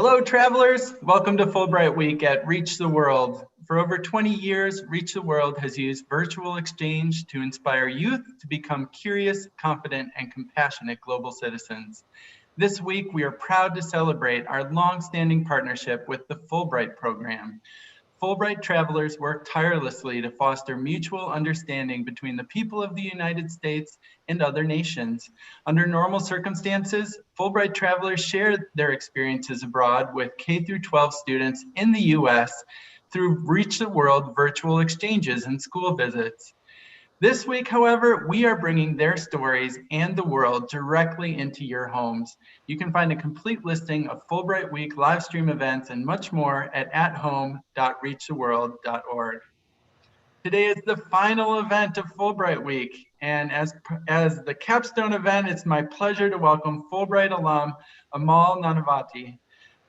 Hello, travelers. Welcome to Fulbright Week at Reach the World. For over 20 years, Reach the World has used virtual exchange to inspire youth to become curious, confident, and compassionate global citizens. This week, we are proud to celebrate our long-standing partnership with the Fulbright program. Fulbright travelers work tirelessly to foster mutual understanding between the people of the United States and other nations. Under normal circumstances, Fulbright travelers share their experiences abroad with K-12 students in the US through Reach the World virtual exchanges and school visits. This week, however, we are bringing their stories and the world directly into your homes. You can find a complete listing of Fulbright Week live stream events and much more at athome.reachtheworld.org. Today is the final event of Fulbright Week, and as the capstone event, it's my pleasure to welcome Fulbright alum Amal Nanavati.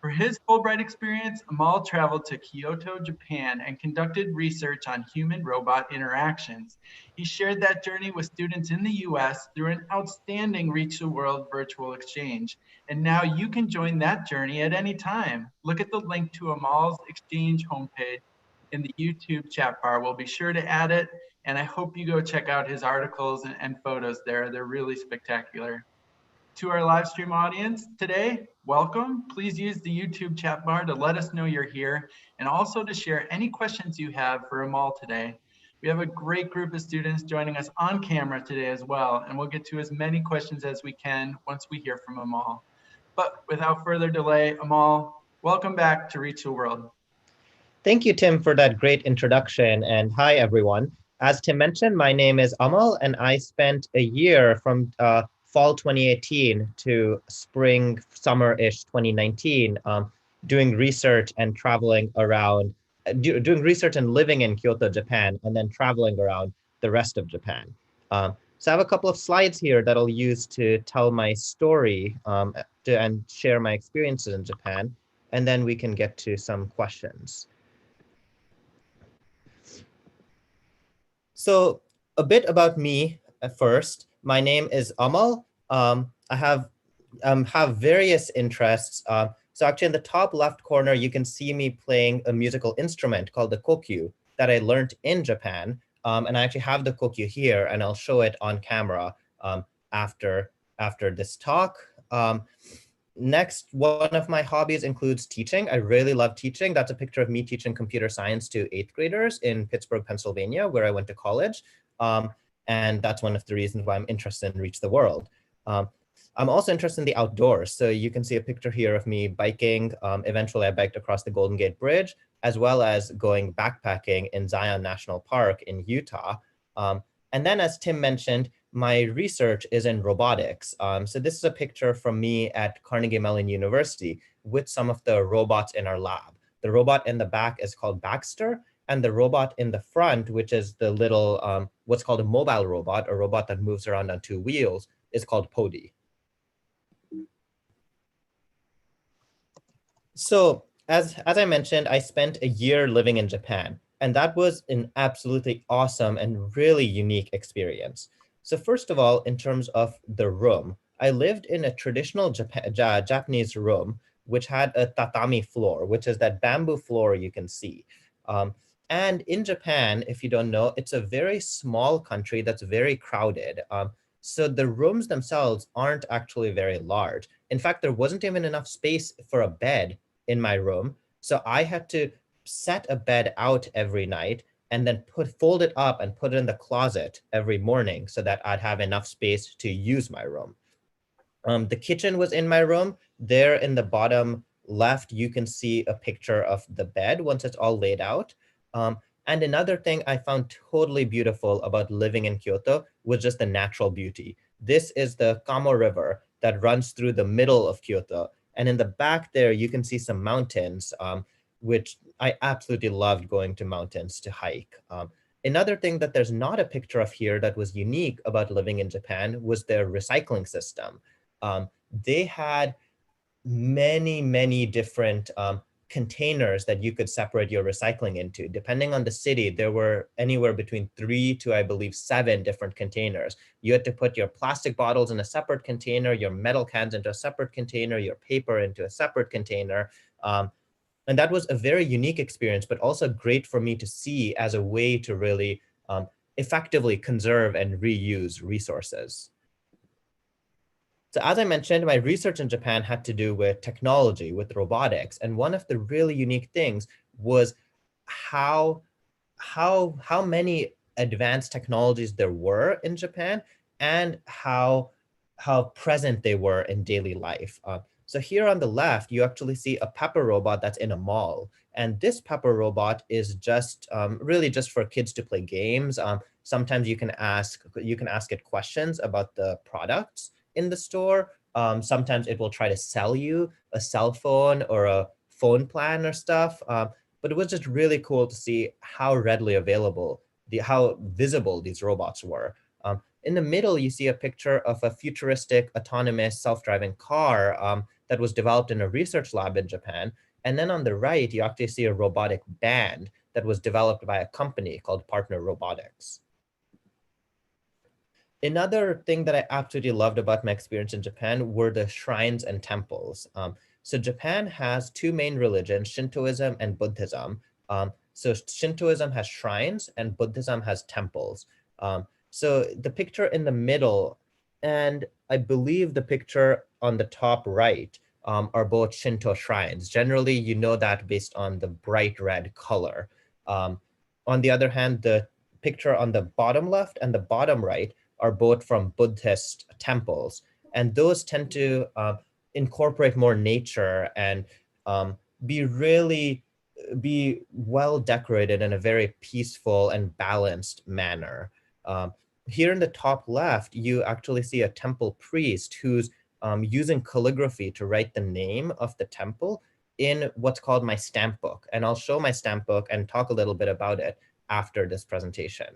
For his Fulbright experience, Amal traveled to Kyoto, Japan, and conducted research on human-robot interactions. He shared that journey with students in the US through an outstanding Reach the World virtual exchange. And now you can join that journey at any time. Look at the link to Amal's exchange homepage in the YouTube chat bar. We'll be sure to add it, and I hope you go check out his articles and photos there. They're really spectacular. To our live stream audience today, welcome. Please use the YouTube chat bar to let us know you're here and also to share any questions you have for Amal today. We have a great group of students joining us on camera today as well, and we'll get to as many questions as we can once we hear from Amal. But without further delay, Amal, welcome back to Reach the World. Thank you, Tim, for that great introduction, and hi, everyone. As Tim mentioned, my name is Amal, and I spent a year from fall 2018 to spring, summer-ish 2019, doing research and traveling around, doing research and living in Kyoto, Japan, and then traveling around the rest of Japan. So I have a couple of slides here that I'll use to tell my story and share my experiences in Japan, and then we can get to some questions. So a bit about me first. My name is Amal. I have various interests. So actually in the top left corner, you can see me playing a musical instrument called the kokyu that I learned in Japan. And I actually have the kokyu here, and I'll show it on camera after this talk. Next, one of my hobbies includes teaching. I really love teaching. That's a picture of me teaching computer science to 8th graders in Pittsburgh, Pennsylvania, where I went to college. And that's one of the reasons why I'm interested in Reach the World. I'm also interested in the outdoors. So you can see a picture here of me biking. Eventually, I biked across the Golden Gate Bridge, as well as going backpacking in Zion National Park in Utah. And then, as Tim mentioned, my research is in robotics. So this is a picture from me at Carnegie Mellon University with some of the robots in our lab. The robot in the back is called Baxter, and the robot in the front, which is the little, what's called a mobile robot, a robot that moves around on 2 wheels, is called Pody. So as I mentioned, I spent a year living in Japan, and that was an absolutely awesome and really unique experience. So first of all, in terms of the room, I lived in a traditional Japanese room, which had a tatami floor, which is that bamboo floor you can see. And in Japan, if you don't know, it's a very small country that's very crowded. So the rooms themselves aren't actually very large. In fact, there wasn't even enough space for a bed in my room. So I had to set a bed out every night and then fold it up and put it in the closet every morning so that I'd have enough space to use my room. The kitchen was in my room. There in the bottom left, you can see a picture of the bed once it's all laid out. And another thing I found totally beautiful about living in Kyoto was just the natural beauty. This is the Kamo River that runs through the middle of Kyoto. And in the back there, you can see some mountains, which I absolutely loved going to mountains to hike. Another thing that there's not a picture of here that was unique about living in Japan was their recycling system. They had many different containers that you could separate your recycling into. Depending on the city, there were anywhere between 3 to, I believe, 7 different containers. You had to put your plastic bottles in a separate container, your metal cans into a separate container, your paper into a separate container. And that was a very unique experience, but also great for me to see as a way to really effectively conserve and reuse resources. So as I mentioned, my research in Japan had to do with technology, with robotics. And one of the really unique things was how many advanced technologies there were in Japan and how present they were in daily life. So here on the left, you actually see a pepper robot that's in a mall. And this pepper robot is just really just for kids to play games. Sometimes you can ask it questions about the products in the store. Sometimes it will try to sell you a cell phone or a phone plan or stuff. But it was just really cool to see how readily available, how visible these robots were. In the middle, you see a picture of a futuristic autonomous self-driving car that was developed in a research lab in Japan. And then on the right, you actually see a robotic band that was developed by a company called Partner Robotics. Another thing that I absolutely loved about my experience in Japan were the shrines and temples. So Japan has 2 main religions, Shintoism and Buddhism. So Shintoism has shrines and Buddhism has temples. So the picture in the middle, and I believe the picture on the top right, are both Shinto shrines. Generally, you know that based on the bright red color. On the other hand, the picture on the bottom left and the bottom right are both from Buddhist temples. And those tend to incorporate more nature and be well decorated in a very peaceful and balanced manner. Here in the top left, you actually see a temple priest who's using calligraphy to write the name of the temple in what's called my stamp book. And I'll show my stamp book and talk a little bit about it after this presentation.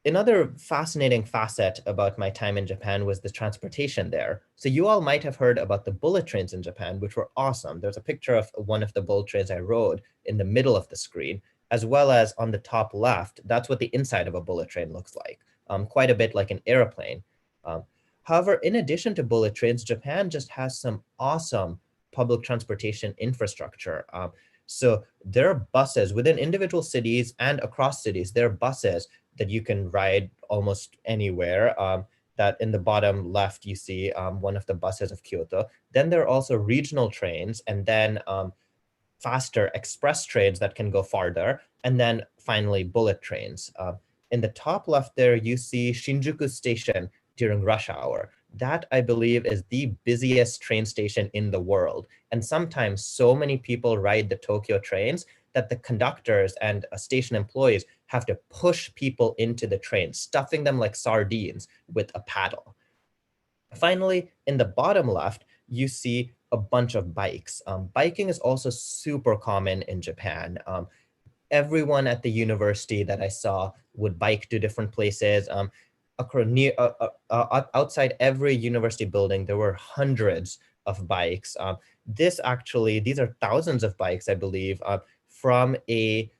Another fascinating facet about my time in Japan was the transportation there. So you all might have heard about the bullet trains in Japan, which were awesome. There's a picture of one of the bullet trains I rode in the middle of the screen, as well as on the top left, that's what the inside of a bullet train looks like, quite a bit like an airplane. However, in addition to bullet trains, Japan just has some awesome public transportation infrastructure. So there are buses within individual cities and across cities. There are buses that you can ride almost anywhere. That in the bottom left, you see one of the buses of Kyoto. Then there are also regional trains, and then faster express trains that can go farther, and then finally bullet trains. In the top left there, you see Shinjuku Station during rush hour. That, I believe, is the busiest train station in the world. And sometimes so many people ride the Tokyo trains that the conductors and station employees have to push people into the train, stuffing them like sardines with a paddle. Finally, in the bottom left, you see a bunch of bikes. Biking is also super common in Japan. Everyone at the university that I saw would bike to different places. Outside every university building, there were hundreds of bikes. These are thousands of bikes, I believe, from a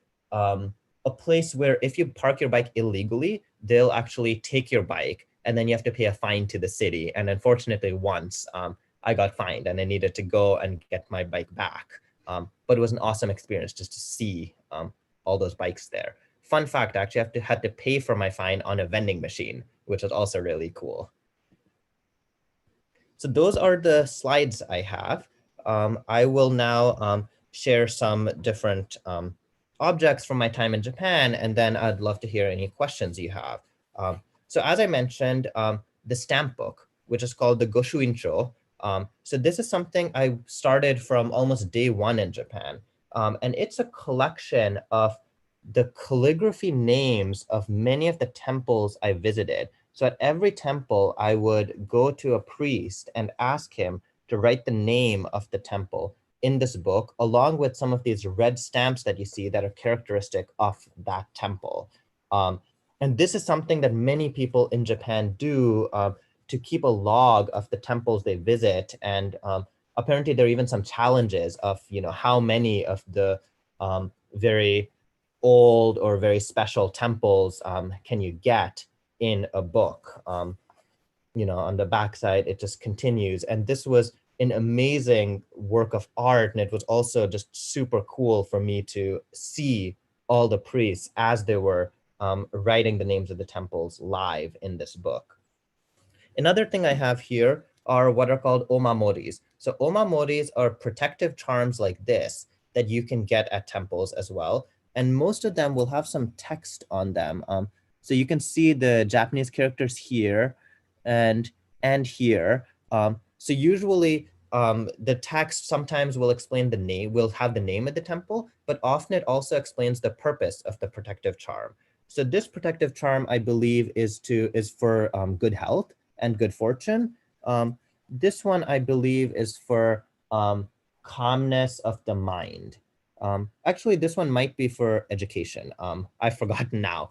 place where if you park your bike illegally, they'll actually take your bike and then you have to pay a fine to the city. And unfortunately, once I got fined and I needed to go and get my bike back. But it was an awesome experience just to see all those bikes there. Fun fact, actually, I had to pay for my fine on a vending machine, which was also really cool. So those are the slides I have. I will now share some different objects from my time in Japan, and then I'd love to hear any questions you have. So as I mentioned, the stamp book, which is called the Goshuincho. So this is something I started from almost day one in Japan. And it's a collection of the calligraphy names of many of the temples I visited. So at every temple, I would go to a priest and ask him to write the name of the temple in this book, along with some of these red stamps that you see that are characteristic of that temple. And this is something that many people in Japan do to keep a log of the temples they visit and apparently there are even some challenges of, how many of the very old or very special temples can you get in a book. On the backside, it just continues. And this was an amazing work of art. And it was also just super cool for me to see all the priests as they were writing the names of the temples live in this book. Another thing I have here are what are called omamoris. So omamoris are protective charms like this that you can get at temples as well. And most of them will have some text on them. So you can see the Japanese characters here and here. So usually the text sometimes will explain the name, will have the name of the temple, but often it also explains the purpose of the protective charm. So this protective charm, I believe, is for good health and good fortune. This one, I believe, is for calmness of the mind. Actually, this one might be for education. I've forgotten now.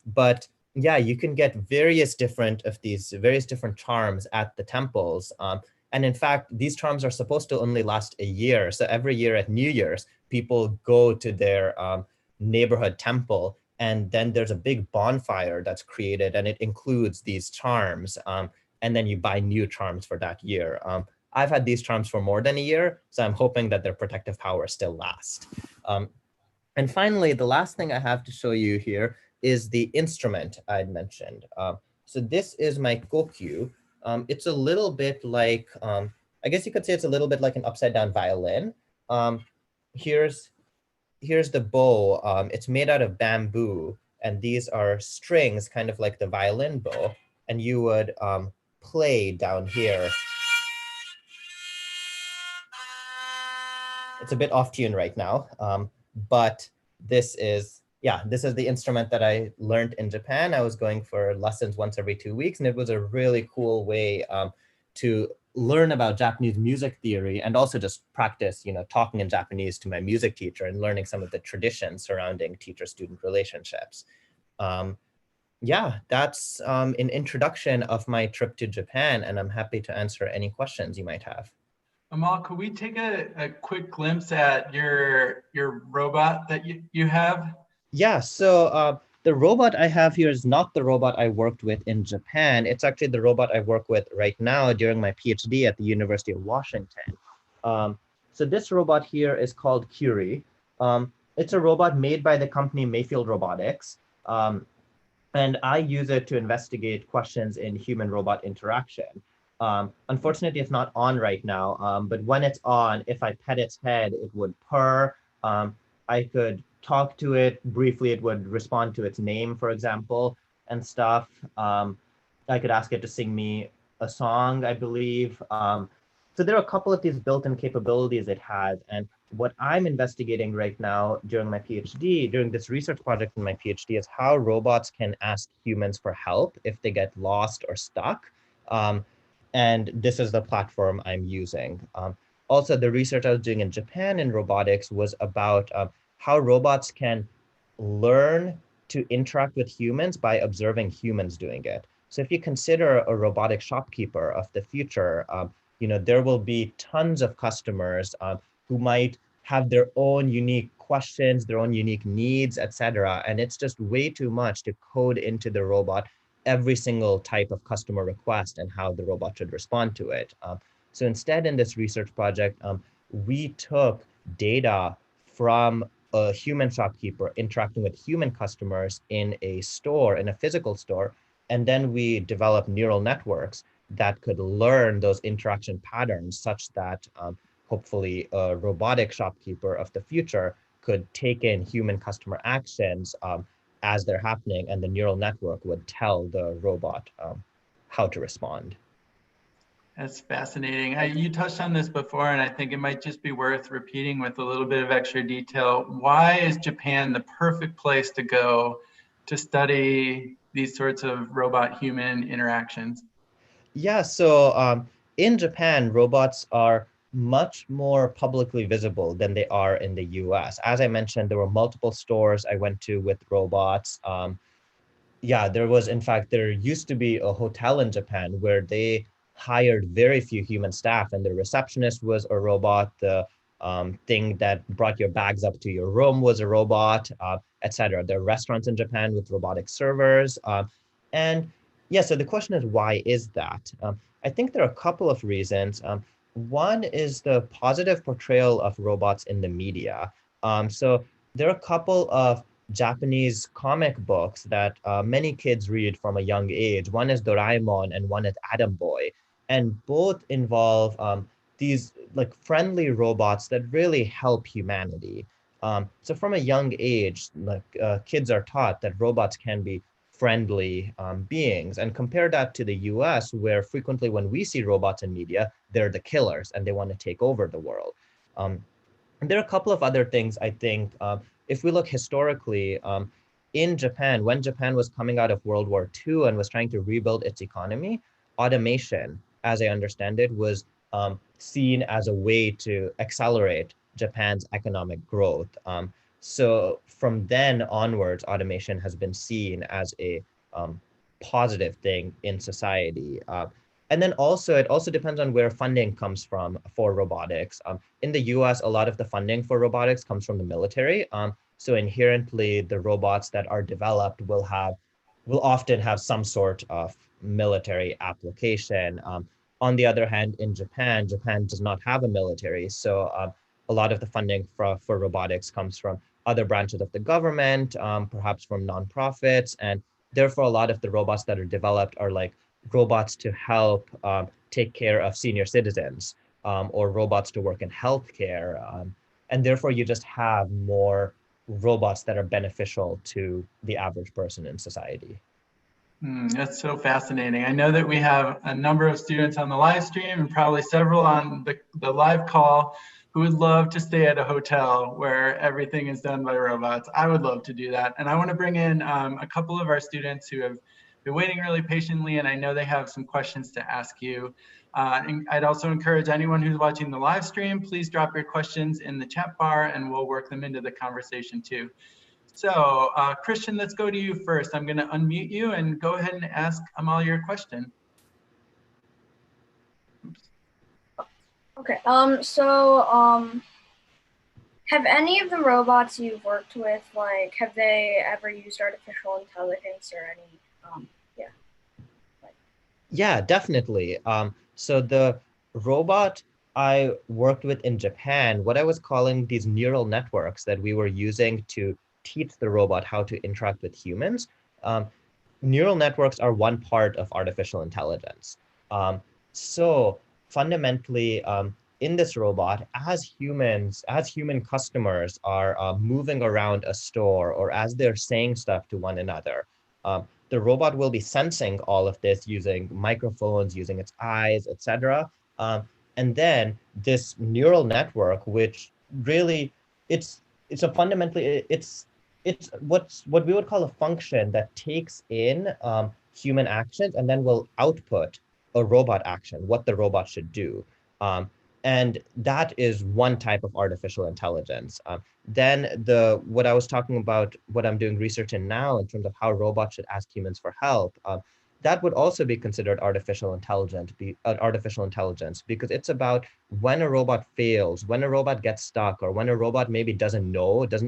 But yeah, you can get various different charms at the temples. And in fact, these charms are supposed to only last a year. So every year at New Year's, people go to their neighborhood temple, and then there's a big bonfire that's created, and it includes these charms. And then you buy new charms for that year. I've had these charms for more than a year, so I'm hoping that their protective power still lasts. And finally, the last thing I have to show you here is the instrument I'd mentioned. So this is my kokyu. It's a little bit like, I guess you could say it's a little bit like an upside down violin. Here's the bow. It's made out of bamboo, and these are strings, kind of like the violin bow. And you would play down here. It's a bit off tune right now, but this is the instrument that I learned in Japan. I was going for lessons once every 2 weeks, and it was a really cool way to learn about Japanese music theory, and also just practice, talking in Japanese to my music teacher and learning some of the traditions surrounding teacher-student relationships. Yeah, that's an introduction of my trip to Japan, and I'm happy to answer any questions you might have. Amal, could we take a quick glimpse at your robot that you have? Yeah, so the robot I have here is not the robot I worked with in Japan. It's actually the robot I work with right now during my PhD at the University of Washington. So this robot here is called Curie. It's a robot made by the company Mayfield Robotics. And I use it to investigate questions in human-robot interaction. Unfortunately, it's not on right now, but when it's on, if I pet its head, it would purr. I could talk to it briefly. It would respond to its name, for example, and stuff. I could ask it to sing me a song, I believe. So there are a couple of these built-in capabilities it has. And what I'm investigating right now during my PhD, during this research project in my PhD, is how robots can ask humans for help if they get lost or stuck. And this is the platform I'm using. Also, the research I was doing in Japan in robotics was about how robots can learn to interact with humans by observing humans doing it. So if you consider a robotic shopkeeper of the future, there will be tons of customers who might have their own unique questions, their own unique needs, etc. And it's just way too much to code into the robot every single type of customer request and how the robot should respond to it. So instead, in this research project, we took data from a human shopkeeper interacting with human customers in a store, in a physical store, and then we developed neural networks that could learn those interaction patterns such that hopefully a robotic shopkeeper of the future could take in human customer actions as they're happening, and the neural network would tell the robot how to respond. That's fascinating. You touched on this before, and I think it might just be worth repeating with a little bit of extra detail. Why is Japan the perfect place to go to study these sorts of robot-human interactions? Yeah, so in Japan, robots are much more publicly visible than they are in the US. As I mentioned, there were multiple stores I went to with robots. Yeah, there used to be a hotel in Japan where they hired very few human staff, and the receptionist was a robot. The thing that brought your bags up to your room was a robot, etc. There are restaurants in Japan with robotic servers. And yeah, so the question is, why is that? I think there are a couple of reasons. One is the positive portrayal of robots in the media. So there are a couple of Japanese comic books that many kids read from a young age. One is Doraemon and one is Atom Boy, and both involve these like friendly robots that really help humanity. So from a young age, like kids are taught that robots can be friendly beings, and compare that to the US, where frequently when we see robots in media, they're the killers and they want to take over the world. And there are a couple of other things I think. If we look historically, in Japan, when Japan was coming out of World War II and was trying to rebuild its economy, automation, as I understand it, was seen as a way to accelerate Japan's economic growth. So from then onwards, automation has been seen as a positive thing in society. And then also, it also depends on where funding comes from for robotics. In the US, a lot of the funding for robotics comes from the military. So inherently, the robots that are developed will often have some sort of military application. On the other hand, in Japan, Japan does not have a military. So a lot of the funding for robotics comes from other branches of the government, perhaps from nonprofits. And therefore, a lot of the robots that are developed are like robots to help take care of senior citizens, or robots to work in healthcare. And therefore, you just have more robots that are beneficial to the average person in society. That's so fascinating. I know that we have a number of students on the live stream and probably several on the live call who would love to stay at a hotel where everything is done by robots. I would love to do that. And I want to bring in a couple of our students who have been waiting really patiently, and I know they have some questions to ask you. And I'd also encourage anyone who's watching the live stream, please drop your questions in the chat bar and we'll work them into the conversation too. So Christian, let's go to you first. I'm going to unmute you and go ahead and ask Amal your question. Oops. Okay, have any of the robots you've worked with, like, have they ever used artificial intelligence or any, yeah. Yeah, definitely. So the robot I worked with in Japan, what I was calling these neural networks that we were using to teach the robot how to interact with humans. Neural networks are one part of artificial intelligence. So fundamentally, in this robot, as human customers are moving around a store or as they're saying stuff to one another, the robot will be sensing all of this using microphones, using its eyes, etc. And then this neural network, which really it's a fundamentally it's what we would call a function that takes in human actions and then will output a robot action, what the robot should do. And that is one type of artificial intelligence. Then what I was talking about, what I'm doing research in now in terms of how robots should ask humans for help, that would also be considered artificial intelligence because it's about when a robot fails, when a robot gets stuck, or when a robot maybe doesn't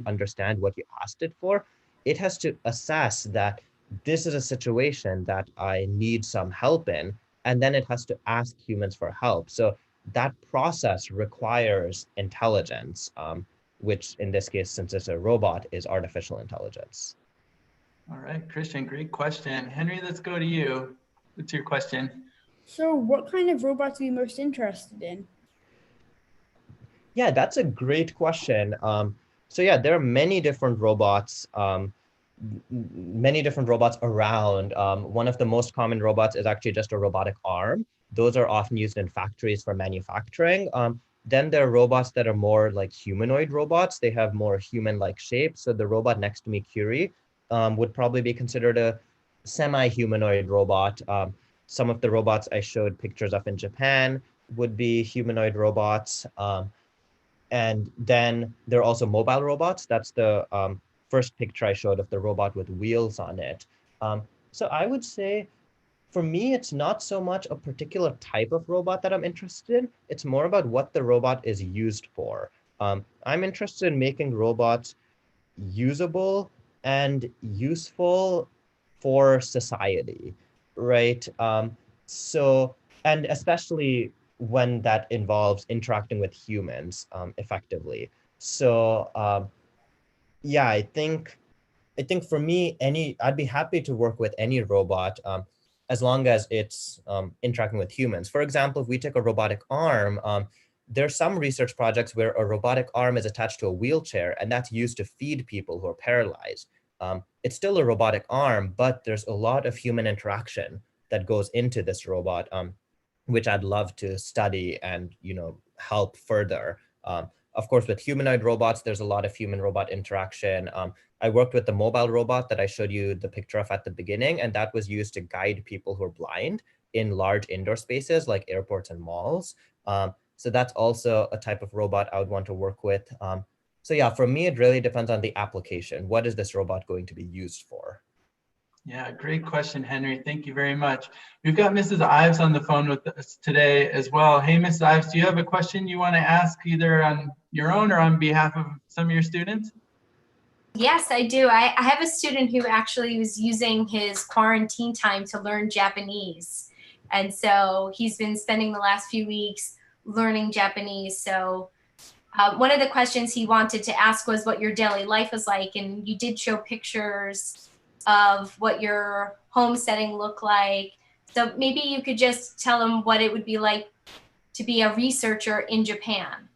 understand what you asked it for, it has to assess that this is a situation that I need some help in, and then it has to ask humans for help. So that process requires intelligence, which in this case, since it's a robot, is artificial intelligence. All right, Christian, great question. Henry, let's go to you. What's your question? So what kind of robots are you most interested in? Yeah, that's a great question. So yeah, there are many different robots, around. One of the most common robots is actually just a robotic arm. Those are often used in factories for manufacturing. Then there are robots that are more like humanoid robots. They have more human-like shape. So the robot next to me, Curie, would probably be considered a semi-humanoid robot. Some of the robots I showed pictures of in Japan would be humanoid robots. And then there are also mobile robots. That's the first picture I showed of the robot with wheels on it. So I would say for me, it's not so much a particular type of robot that I'm interested in. It's more about what the robot is used for. I'm interested in making robots usable and useful for society, right? So, and especially when that involves interacting with humans effectively. So, yeah, I think for me, I'd be happy to work with any robot as long as it's interacting with humans. For example, if we take a robotic arm, there's some research projects where a robotic arm is attached to a wheelchair, and that's used to feed people who are paralyzed. It's still a robotic arm, but there's a lot of human interaction that goes into this robot, which I'd love to study and help further. Of course, with humanoid robots, there's a lot of human-robot interaction. I worked with the mobile robot that I showed you the picture of at the beginning, and that was used to guide people who are blind in large indoor spaces like airports and malls. So that's also a type of robot I would want to work with. So yeah, for me, it really depends on the application. What is this robot going to be used for? Yeah, great question, Henry. Thank you very much. We've got Mrs. Ives on the phone with us today as well. Hey, Mrs. Ives, do you have a question you want to ask either on your own or on behalf of some of your students? Yes, I do. I have a student who actually was using his quarantine time to learn Japanese. And so he's been spending the last few weeks learning Japanese. So one of the questions he wanted to ask was what your daily life was like. And you did show pictures of what your home setting looked like. So maybe you could just tell him what it would be like to be a researcher in Japan.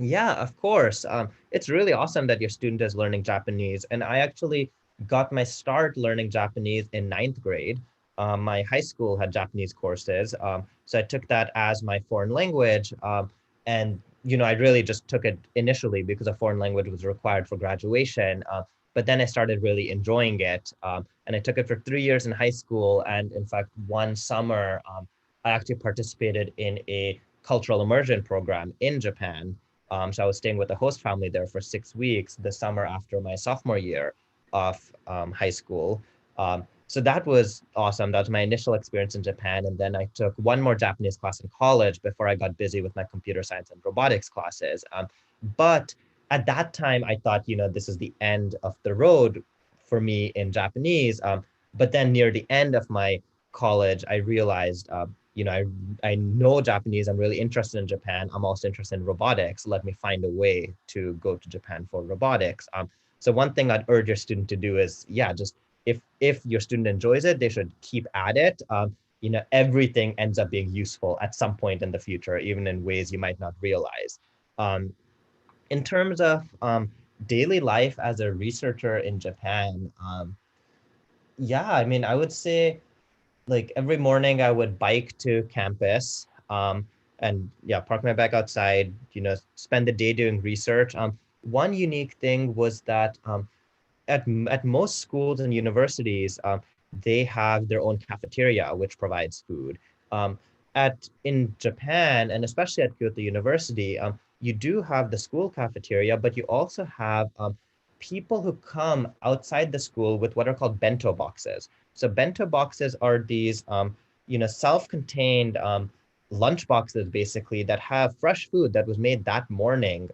Yeah, of course. It's really awesome that your student is learning Japanese. And I actually got my start learning Japanese in ninth grade. My high school had Japanese courses. So I took that as my foreign language. And, I really just took it initially because a foreign language was required for graduation. But then I started really enjoying it. And I took it for 3 years in high school. And in fact, one summer, I actually participated in a cultural immersion program in Japan. So I was staying with a host family there for 6 weeks the summer after my sophomore year of high school. So that was awesome. That was my initial experience in Japan. And then I took one more Japanese class in college before I got busy with my computer science and robotics classes. But at that time, I thought, this is the end of the road for me in Japanese. But then near the end of my college, I realized, I know Japanese. I'm really interested in Japan. I'm also interested in robotics. Let me find a way to go to Japan for robotics. So one thing I'd urge your student to do is, just if your student enjoys it, they should keep at it. Everything ends up being useful at some point in the future, even in ways you might not realize. In terms of daily life as a researcher in Japan, I would say, like, every morning I would bike to campus and park my bike outside, spend the day doing research. One unique thing was that at most schools and universities, they have their own cafeteria, which provides food. In Japan, and especially at Kyoto University, you do have the school cafeteria, but you also have people who come outside the school with what are called bento boxes. So bento boxes are these, self-contained lunch boxes, basically, that have fresh food that was made that morning.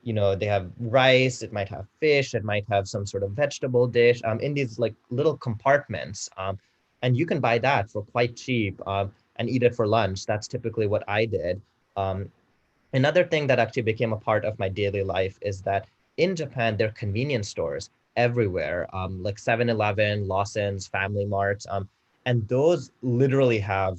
They have rice, it might have fish, it might have some sort of vegetable dish in these like little compartments. And you can buy that for quite cheap and eat it for lunch. That's typically what I did. Another thing that actually became a part of my daily life is that in Japan, there are convenience stores everywhere, like 7-Eleven, Lawson's, Family Marts, and those literally have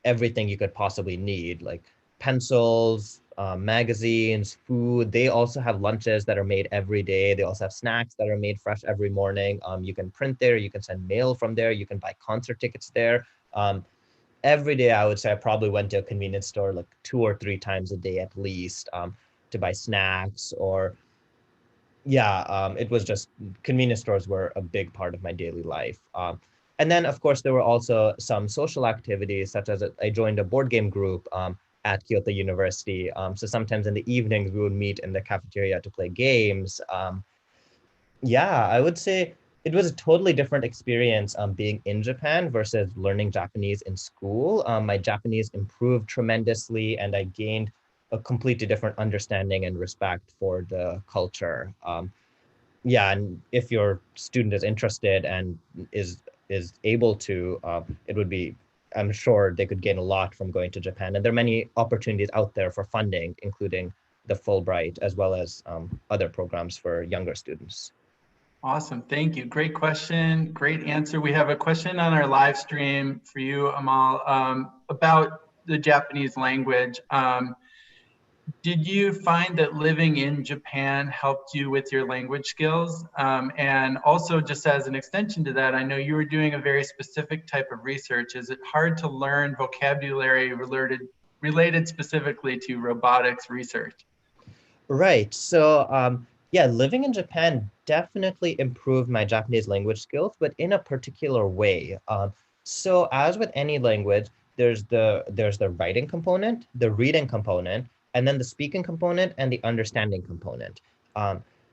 everything you could possibly need, like pencils, magazines, food. They also have lunches that are made every day. They also have snacks that are made fresh every morning. You can print there, you can send mail from there, you can buy concert tickets there. Every day, I would say I probably went to a convenience store like 2 or 3 times a day at least to buy snacks or it was just convenience stores were a big part of my daily life. And then, of course, there were also some social activities, such as I joined a board game group at Kyoto University. So sometimes in the evenings, we would meet in the cafeteria to play games. I would say it was a totally different experience being in Japan versus learning Japanese in school. My Japanese improved tremendously, and I gained a completely different understanding and respect for the culture. Yeah, and if your student is interested and is able to, it would be, I'm sure they could gain a lot from going to Japan. And there are many opportunities out there for funding, including the Fulbright, as well as other programs for younger students. Awesome. Thank you. Great question. Great answer. We have a question on our live stream for you, Amal, about the Japanese language. Did you find that living in Japan helped you with your language skills? And also, just as an extension to that, I know you were doing a very specific type of research. Is it hard to learn vocabulary related specifically to robotics research? Right. So, yeah, living in Japan definitely improved my Japanese language skills, but in a particular way. So, as with any language, there's the writing component, the reading component, and then the speaking component and the understanding component.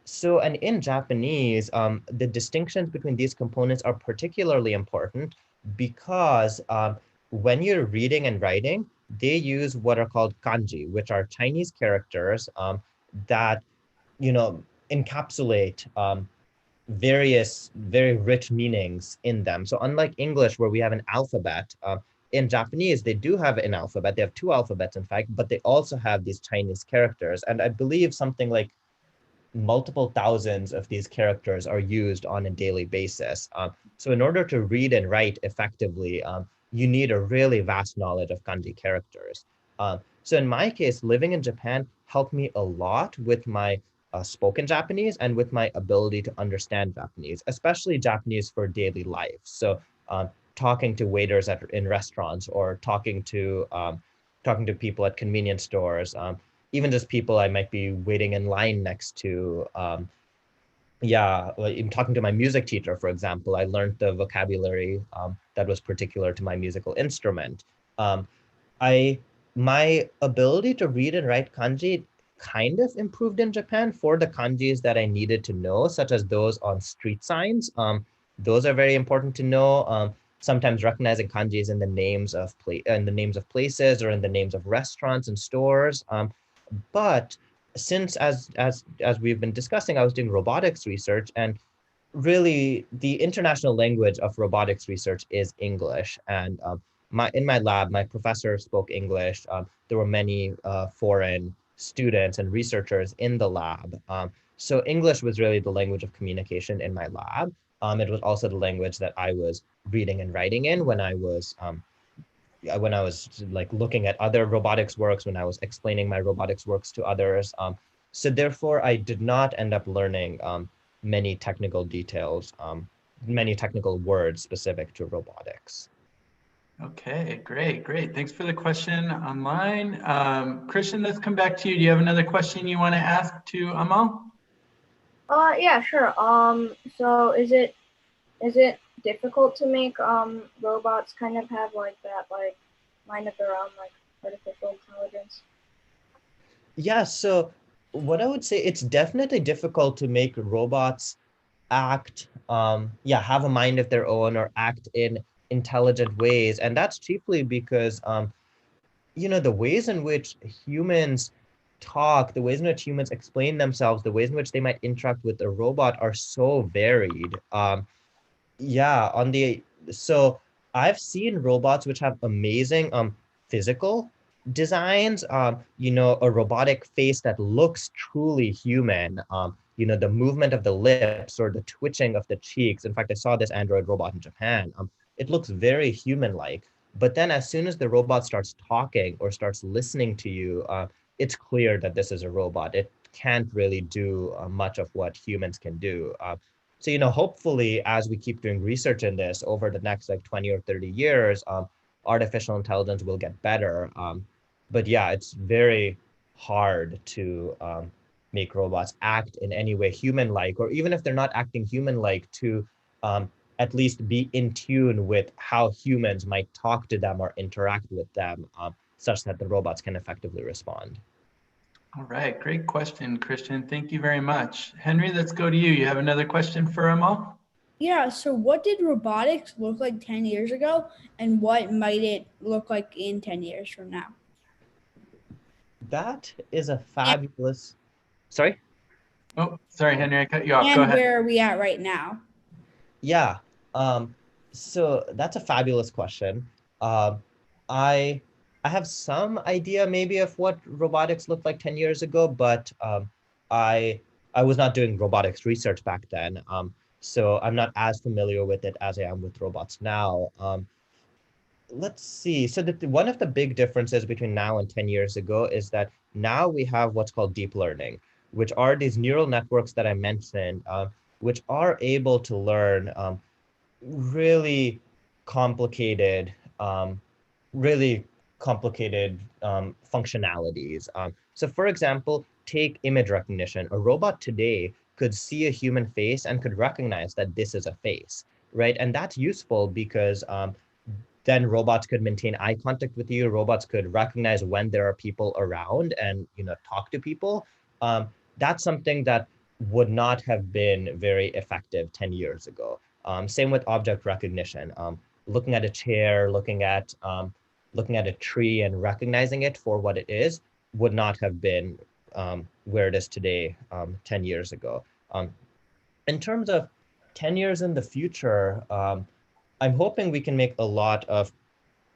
So, and in Japanese, the distinctions between these components are particularly important because when you're reading and writing, they use what are called kanji, which are Chinese characters that encapsulate various very rich meanings in them. So unlike English, where we have an alphabet, in Japanese they do have an alphabet. They have two alphabets, in fact, but they also have these Chinese characters, and I believe something like multiple thousands of these characters are used on a daily basis. So in order to read and write effectively, you need a really vast knowledge of kanji characters. So in my case, living in Japan helped me a lot with my spoken Japanese and with my ability to understand Japanese, especially Japanese for daily life. So talking to waiters in restaurants, or talking to people at convenience stores, even just people I might be waiting in line next to. Yeah, like in talking to my music teacher, for example, I learned the vocabulary that was particular to my musical instrument. Um, my ability to read and write kanji kind of improved in Japan for the kanjis that I needed to know, such as those on street signs. Those are very important to know. Sometimes recognizing kanjis in the names of places, or in the names of restaurants and stores. But since, as we've been discussing, I was doing robotics research, and really the international language of robotics research is English. And in my lab, my professor spoke English. There were many foreign students and researchers in the lab. So English was really the language of communication in my lab. It was also the language that I was reading and writing in when I was like looking at other robotics works, when I was explaining my robotics works to others. So therefore, I did not end up learning many technical details, many technical words specific to robotics. Okay, great. Thanks for the question online. Christian, let's come back to you. Do you have another question you want to ask to Amal? Yeah, sure. So is it difficult to make robots kind of have like that mind of their own, like artificial intelligence? Yeah, so what I would say, it's definitely difficult to make robots act, have a mind of their own, or act in intelligent ways. And that's chiefly because, the ways in which humans talk, the ways in which humans explain themselves, the ways in which they might interact with a robot are so varied. Yeah, so I've seen robots which have amazing physical designs, a robotic face that looks truly human, the movement of the lips or the twitching of the cheeks. In fact, I saw this Android robot in Japan. It looks very human-like. But then as soon as the robot starts talking or starts listening to you, it's clear that this is a robot. It can't really do much of what humans can do. So, hopefully, as we keep doing research in this over the next like 20 or 30 years, artificial intelligence will get better. But yeah, it's very hard to make robots act in any way human-like, or even if they're not acting human-like, to at least be in tune with how humans might talk to them or interact with them, such that the robots can effectively respond. All right, great question, Christian. Thank you very much. Henry, let's go to you. You have another question for Amal? Yeah, so what did robotics look like 10 years ago, and what might it look like in 10 years from now? That is a fabulous, sorry? Oh, sorry, Henry, I cut you off. Go And ahead. where are we at right now? Yeah. So that's a fabulous question. Um, I I have some idea maybe of what robotics looked like 10 years ago, but I I was not doing robotics research back then. So I'm not as familiar with it as I am with robots now. Let's see. So one of the big differences between now and 10 years ago is that now we have what's called deep learning, which are these neural networks that I mentioned, which are able to learn really complicated, um, really complicated functionalities. So for example, take image recognition. A robot today could see a human face and could recognize that this is a face, right? And that's useful because then robots could maintain eye contact with you. Robots could recognize when there are people around and talk to people. That's something that would not have been very effective 10 years ago. Same with object recognition. Looking at a chair, looking at a tree and recognizing it for what it is would not have been where it is today 10 years ago. In terms of 10 years in the future, I'm hoping we can make a lot of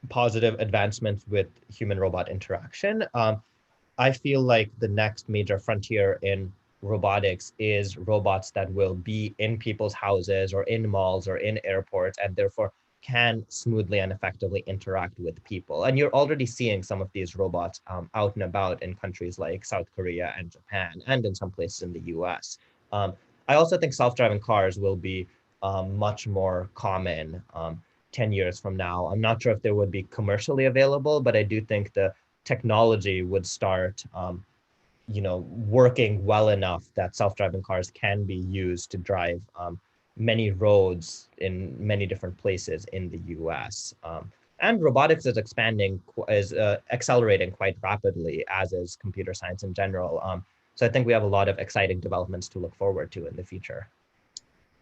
positive advancements with human robot interaction. I feel like the next major frontier in robotics is robots that will be in people's houses or in malls or in airports, and therefore can smoothly and effectively interact with people. And you're already seeing some of these robots out and about in countries like South Korea and Japan, and in some places in the US. I also think self-driving cars will be much more common 10 years from now. I'm not sure if they would be commercially available, but I do think the technology would start working well enough that self-driving cars can be used to drive many roads in many different places in the US. And robotics is accelerating quite rapidly, as is computer science in general. So I think we have a lot of exciting developments to look forward to in the future.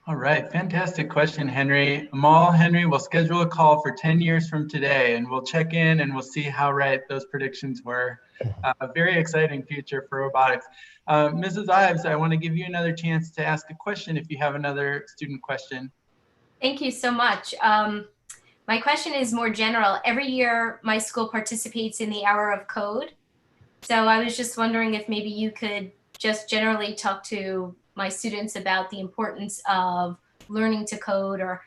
All right, fantastic question, Henry. Amal, Henry, we'll schedule a call for 10 years from today, and we'll check in and we'll see how right those predictions were. A very exciting future for robotics. Mrs. Ives, I want to give you another chance to ask a question if you have another student question. Thank you so much. My question is more general. Every year, my school participates in the Hour of Code. So I was just wondering if maybe you could just generally talk to my students about the importance of learning to code, or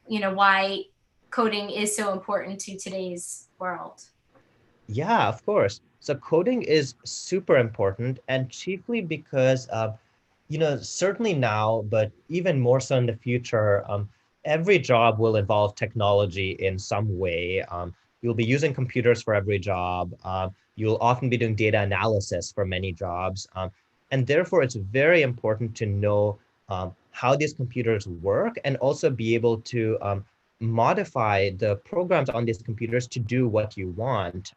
why coding is so important to today's world. Yeah, of course. So coding is super important, and chiefly because certainly now, but even more so in the future, every job will involve technology in some way. You'll be using computers for every job. You'll often be doing data analysis for many jobs. And therefore, it's very important to know how these computers work, and also be able to modify the programs on these computers to do what you want.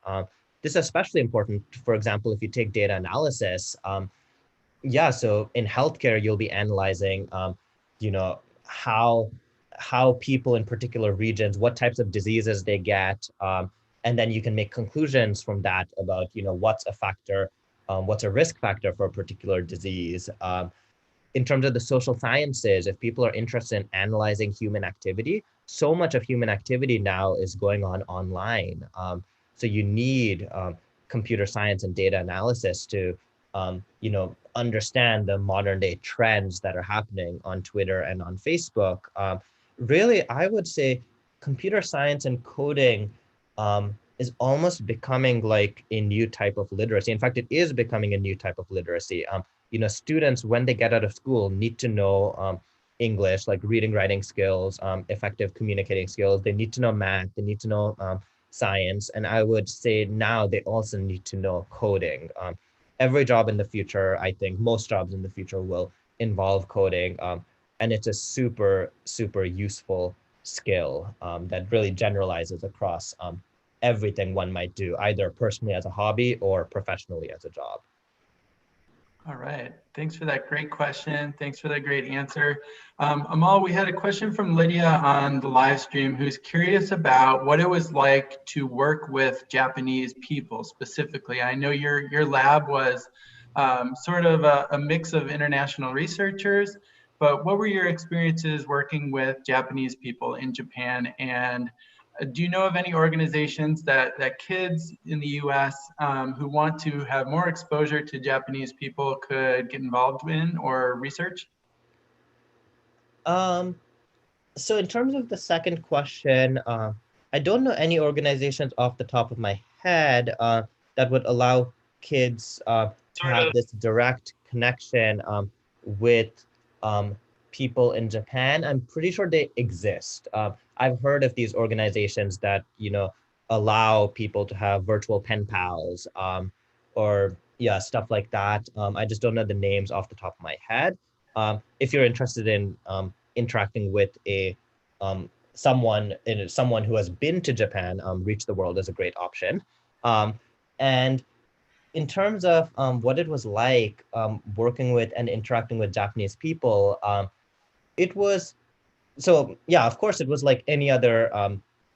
This is especially important, for example, if you take data analysis. So in healthcare, you'll be analyzing, how people in particular regions, what types of diseases they get, and then you can make conclusions from that about, what's a factor, what's a risk factor for a particular disease. In terms of the social sciences, if people are interested in analyzing human activity, so much of human activity now is going on online. So you need computer science and data analysis to understand the modern day trends that are happening on Twitter and on Facebook. Really, I would say computer science and coding is almost becoming like a new type of literacy. In fact, it is becoming a new type of literacy. Students, when they get out of school, need to know English, like reading, writing skills, effective communicating skills. They need to know math. They need to know science. And I would say now they also need to know coding. Every job in the future, I think most jobs in the future will involve coding. And it's a super, super useful skill that really generalizes across everything one might do, either personally as a hobby or professionally as a job. All right. Thanks for that great question. Thanks for that great answer. Amal, we had a question from Lydia on the live stream who's curious about what it was like to work with Japanese people specifically. I know your lab was sort of a mix of international researchers, but what were your experiences working with Japanese people in Japan? And do you know of any organizations that kids in the US who want to have more exposure to Japanese people could get involved in or research? Um, so in terms of the second question, I don't know any organizations off the top of my head that would allow kids to Sort have of. this direct connection with people in Japan. I'm pretty sure they exist. I've heard of these organizations that, allow people to have virtual pen pals or yeah, stuff like that. I just don't know the names off the top of my head. If you're interested in interacting with a someone who has been to Japan, Reach the World is a great option. And in terms of what it was like working with and interacting with Japanese people, it was so yeah, of course, it was like any other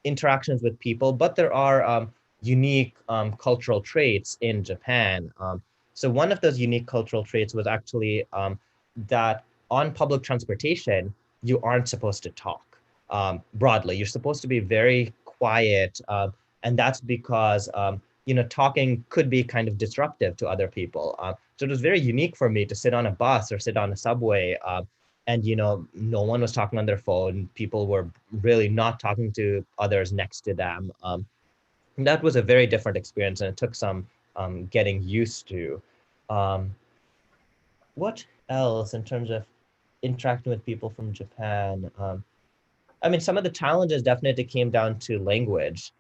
interactions with people, but there are unique cultural traits in Japan. So one of those unique cultural traits was actually that on public transportation, you aren't supposed to talk broadly. You're supposed to be very quiet, and that's because talking could be kind of disruptive to other people. So it was very unique for me to sit on a bus or sit on a subway and no one was talking on their phone. People were really not talking to others next to them. And that was a very different experience, and it took some getting used to. um, what else in terms of interacting with people from Japan? I mean, some of the challenges definitely came down to language.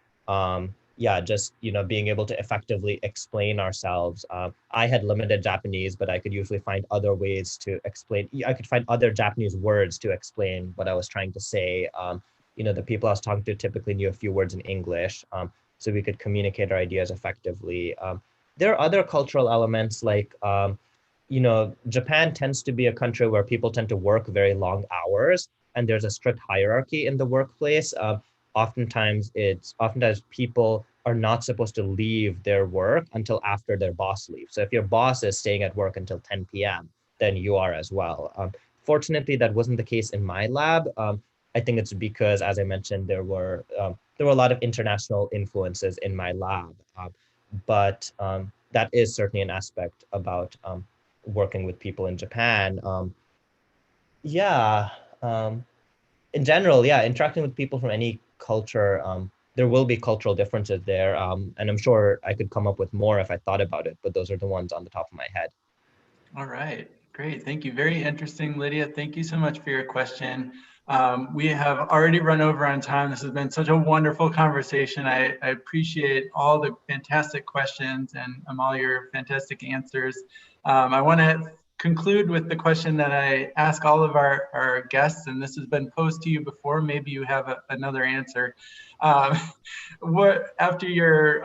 Yeah, just being able to effectively explain ourselves. I had limited Japanese, but I could usually find other ways to explain. I could find other Japanese words to explain what I was trying to say. The people I was talking to typically knew a few words in English, so we could communicate our ideas effectively. There are other cultural elements like Japan tends to be a country where people tend to work very long hours, and there's a strict hierarchy in the workplace. Oftentimes people are not supposed to leave their work until after their boss leaves. So if your boss is staying at work until 10 p.m., then you are as well. Fortunately, that wasn't the case in my lab. I think it's because, as I mentioned, there were a lot of international influences in my lab, but that is certainly an aspect about working with people in Japan. Yeah, in general, yeah, interacting with people from any culture, there will be cultural differences there. And I'm sure I could come up with more if I thought about it, but those are the ones on the top of my head. All right, great. Thank you. Very interesting, Lydia. Thank you so much for your question. We have already run over on time. This has been such a wonderful conversation. I appreciate all the fantastic questions and all your fantastic answers. I want to conclude with the question that I ask all of our guests, and this has been posed to you before. Maybe you have another answer. After your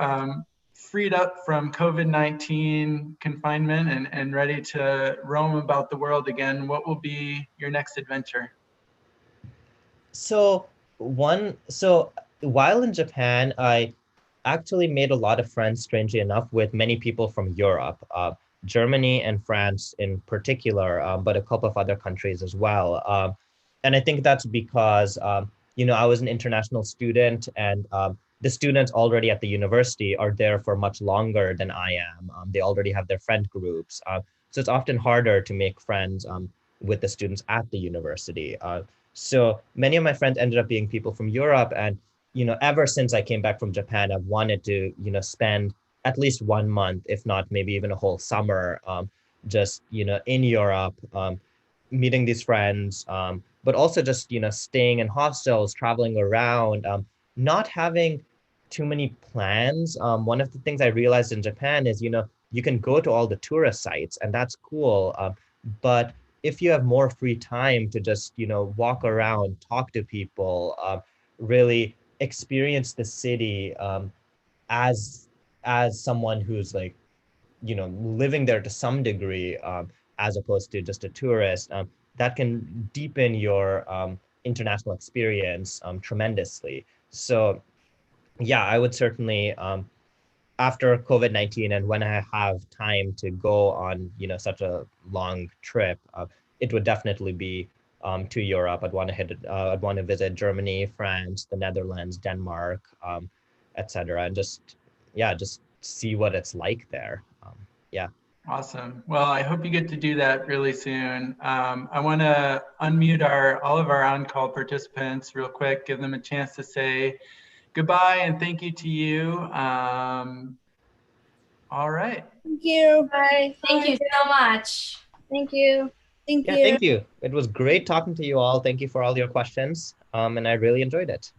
freed up from COVID-19 confinement and ready to roam about the world again, what will be your next adventure? So while in Japan, I actually made a lot of friends, strangely enough, with many people from Europe, Germany and France in particular, but a couple of other countries as well. And I think that's because, I was an international student, and the students already at the university are there for much longer than I am. They already have their friend groups. So it's often harder to make friends with the students at the university. So many of my friends ended up being people from Europe, and ever since I came back from Japan, I've wanted to, spend at least 1 month, if not maybe even a whole summer, just, in Europe, meeting these friends, but also just, staying in hostels, traveling around, not having too many plans. One of the things I realized in Japan is, you can go to all the tourist sites, and that's cool. But if you have more free time to just, walk around, talk to people, really experience the city as someone who's like living there to some degree, as opposed to just a tourist, that can deepen your international experience tremendously. So yeah, I would certainly, after COVID-19 and when I have time to go on, such a long trip, it would definitely be to Europe. I'd want to visit Germany, France, the Netherlands, Denmark, etc., and just see what it's like there. Yeah. Awesome. Well, I hope you get to do that really soon. I want to unmute all of our on-call participants real quick, give them a chance to say goodbye and thank you to you. All right. Thank you. Bye. Thank you so much. Thank you. Thank Yeah, you. thank you. It was great talking to you all. Thank you for all your questions, and I really enjoyed it.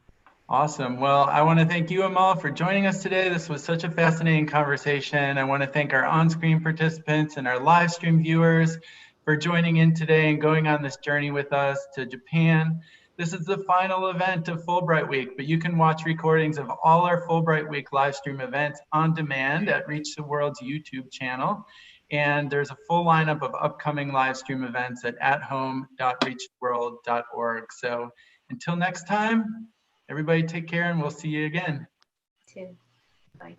Awesome. Well, I want to thank you, Amal, for joining us today. This was such a fascinating conversation. I want to thank our on-screen participants and our live stream viewers for joining in today and going on this journey with us to Japan. This is the final event of Fulbright Week, but you can watch recordings of all our Fulbright Week live stream events on demand at Reach the World's YouTube channel. And there's a full lineup of upcoming live stream events at athome.reachtheworld.org. So until next time, everybody take care and we'll see you again. Too. Bye.